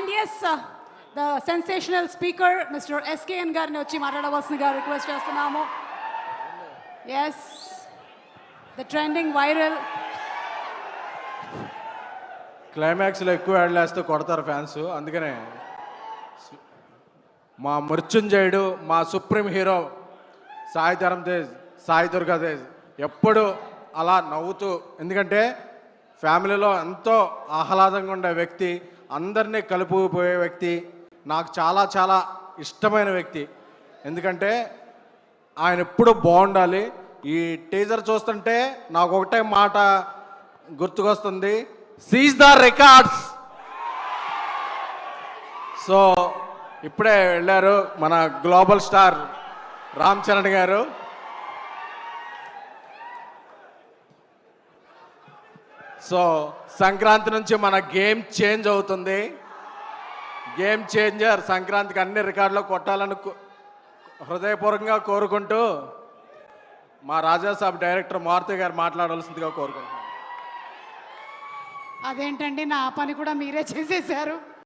And yes, the sensational speaker, Mr. SKN గారిని వచ్చి మాట్లాడవలసిందిగా రిక్వెస్ట్ చేస్తున్నాము. Yes, the trending viral. క్లైమాక్స్లో ఎక్కువ యాడ్లేస్తే కొడతారు ఫ్యాన్స్, అందుకనే మా మృత్యుంజయుడు, మా సుప్రీం హీరో సాయి ధరమ్ తేజ్, సాయి దుర్గా తేజ్ ఎప్పుడు అలా నవ్వుతూ, ఎందుకంటే ఫ్యామిలీలో ఎంతో ఆహ్లాదంగా ఉండే వ్యక్తి, అందరినీ కలుపుకుపోయే వ్యక్తి, నాకు చాలా చాలా ఇష్టమైన వ్యక్తి. ఎందుకంటే ఆయన ఎప్పుడు బాగుండాలి. ఈ టీజర్ చూస్తుంటే నాకు ఒకటే మాట గుర్తుకొస్తుంది, సీజ్ ద రికార్డ్స్. సో ఇప్పుడే వెళ్ళారు మన గ్లోబల్ స్టార్ రామ్ చరణ్ గారు. సో సంక్రాంతి నుంచి మన గేమ్ చేంజ్ అవుతుంది. గేమ్ చేంజర్ సంక్రాంతికి అన్ని రికార్డులు కొట్టాలని హృదయపూర్వకంగా కోరుకుంటూ మా రాజాసాబ్ డైరెక్టర్ మారుతి గారు మాట్లాడాల్సిందిగా కోరుకుంటున్నాను. అదేంటండి, నా పని కూడా మీరే చేసేసారు.